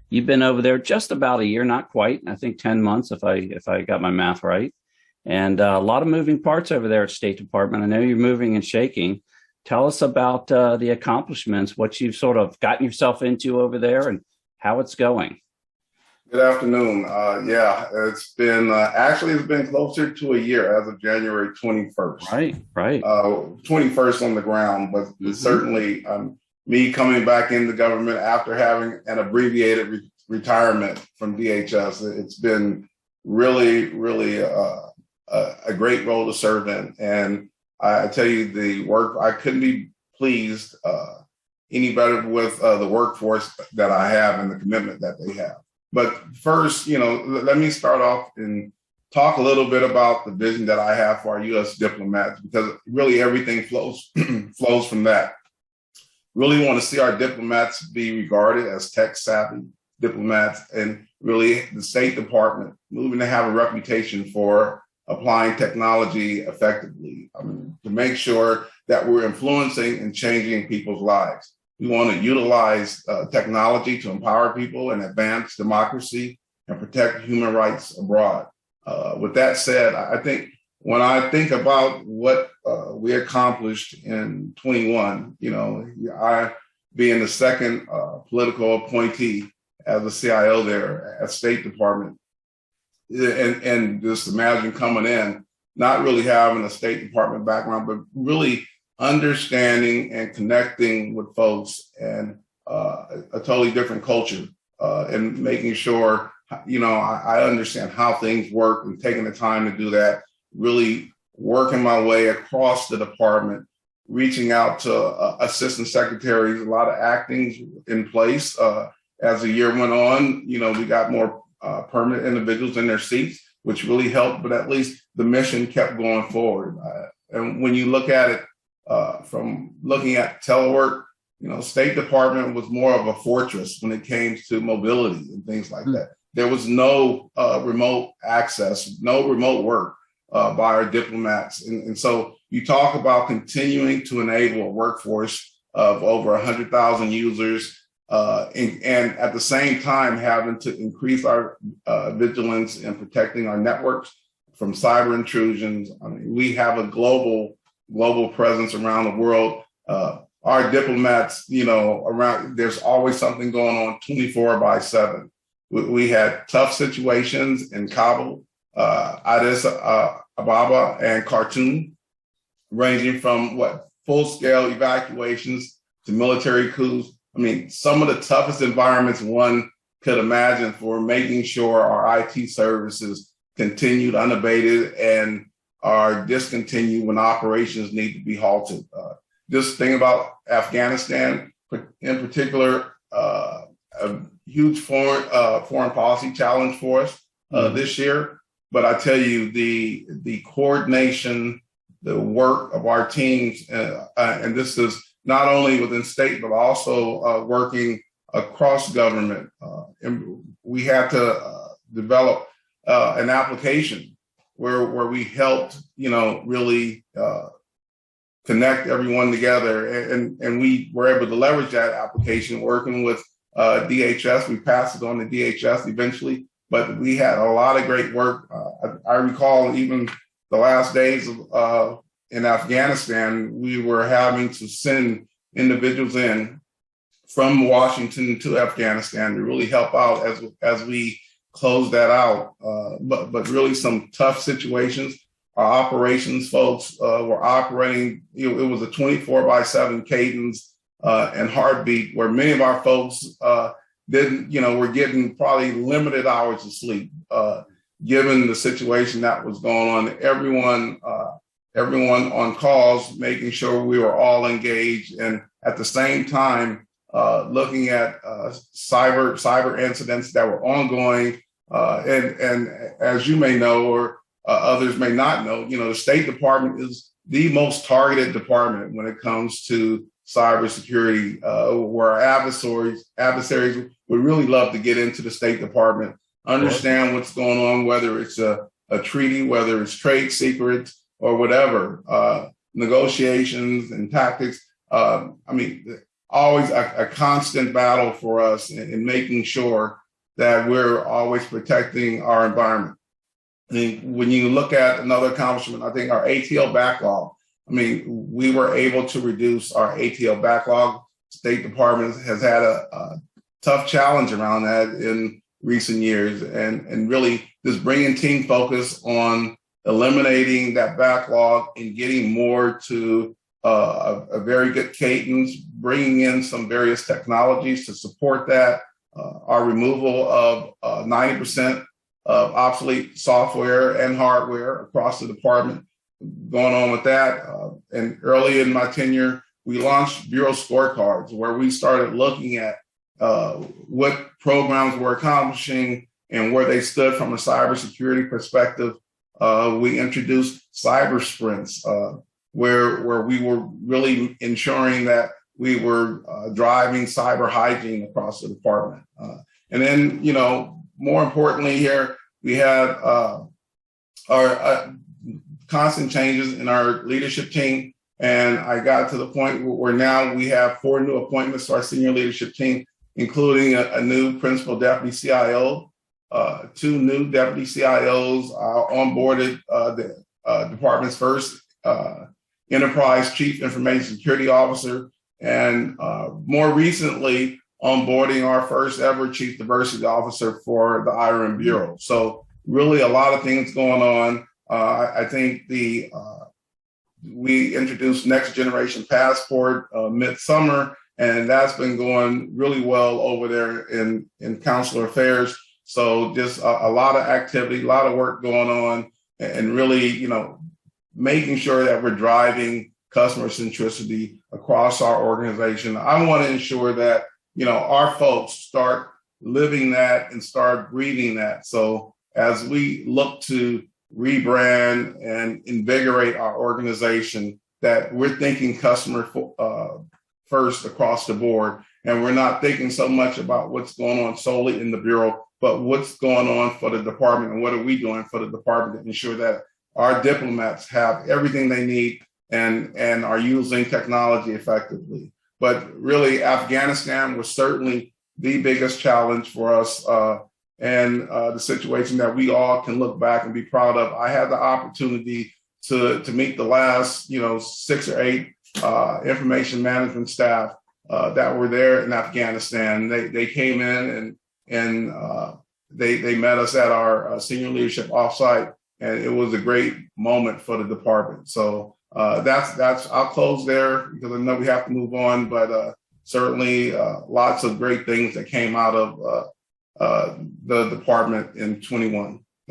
You've been over there just about a year, not quite. I think 10 months, if I got my math right. And a lot of moving parts over there at State Department. I know you're moving and shaking. Tell us about the accomplishments, what you've sort of gotten yourself into over there, and how it's going. Good afternoon. Yeah, it's been actually it's been closer to a year as of January 21st. Right, right. 21st on the ground, but Hmm. certainly me coming back into government after having an abbreviated retirement from DHS. It's been really a great role to serve in, and I tell you, the work I couldn't be pleased any better with the workforce that I have and the commitment that they have. But first, let me start off and talk a little bit about the vision that I have for our U.S. diplomats, because really everything flows flows from that. Really want to see our diplomats be regarded as tech savvy diplomats, and really the State Department moving to have a reputation for applying technology effectively. I mean, to make sure that we're influencing and changing people's lives. We want to utilize technology to empower people and advance democracy and protect human rights abroad. With that said, I think when I think about what we accomplished in 21, I being the second political appointee as a CIO there at State Department, and just imagine coming in, not really having a State Department background, but really understanding and connecting with folks and a totally different culture, and making sure, I understand how things work and taking the time to do that, really working my way across the department, reaching out to assistant secretaries, a lot of actings in place. As the year went on, we got more permanent individuals in their seats, which really helped, but at least the mission kept going forward. And when you look at it, from looking at telework, State Department was more of a fortress when it came to mobility and things like that. There was no remote access, no remote work by our diplomats. And so you talk about continuing to enable a workforce of over 100,000 users, and at the same time having to increase our vigilance in protecting our networks from cyber intrusions. I mean, we have a global presence around the world. Our diplomats, around, there's always something going on 24/7. We had tough situations in Kabul, Addis Ababa, and Khartoum, ranging from full-scale evacuations to military coups. I mean, some of the toughest environments one could imagine for making sure our IT services continued unabated and are discontinued when operations need to be halted. Just think about Afghanistan, in particular, a huge foreign policy challenge for us this year. But I tell you, the coordination, the work of our teams, and this is not only within state, but also working across government. And we had to develop an application where we helped, really connect everyone together. And we were able to leverage that application working with DHS. We passed it on to DHS eventually, but we had a lot of great work. I recall even the last days in Afghanistan, we were having to send individuals in from Washington to Afghanistan to really help out as we close that out. But really some tough situations. Our operations folks were operating, it was a 24/7 cadence and heartbeat, where many of our folks were getting probably limited hours of sleep, given the situation that was going on. Everyone on calls, making sure we were all engaged, and at the same time, looking at cyber incidents that were ongoing. And as you may know, or others may not know, the State Department is the most targeted department when it comes to cybersecurity, where our adversaries would really love to get into the State Department, understand what's going on, whether it's a treaty, whether it's trade secrets or whatever, negotiations and tactics. always a constant battle for us in making sure that we're always protecting our environment. I mean, when you look at another accomplishment, I think our ATL backlog, I mean, we were able to reduce our ATL backlog. State Department has had a tough challenge around that in recent years, and really just bringing team focus on eliminating that backlog and getting more to a very good cadence, bringing in some various technologies to support that. Our removal of 90% of obsolete software and hardware across the department, going on with that. And early in my tenure, we launched Bureau scorecards, where we started looking at what programs were accomplishing and where they stood from a cybersecurity perspective. We introduced cyber sprints, where we were really ensuring that we were driving cyber hygiene across the department. And then, more importantly here, we had our constant changes in our leadership team. And I got to the point where now we have 4 new appointments to our senior leadership team, including a new principal deputy CIO, 2 new deputy CIOs onboarded the department's first enterprise chief information security officer, and more recently onboarding our first ever chief diversity officer for the IRM Bureau. So really a lot of things going on. I think we introduced Next Generation Passport midsummer, and that's been going really well over there in Consular Affairs. So just a lot of activity, a lot of work going on, and really, making sure that we're driving customer centricity across our organization. I want to ensure that, our folks start living that and start breathing that. So as we look to rebrand and invigorate our organization, that we're thinking customer first across the board. And we're not thinking so much about what's going on solely in the Bureau, but what's going on for the department and what are we doing for the department to ensure that our diplomats have everything they need and are using technology effectively. But really, Afghanistan was certainly the biggest challenge for us, and the situation that we all can look back and be proud of. I had the opportunity to meet the last, 6 or 8 information management staff that were there in Afghanistan. They came in and they met us at our senior leadership offsite, and it was a great moment for the department. So that's I'll close there because I know we have to move on, but certainly lots of great things that came out of the department in 21.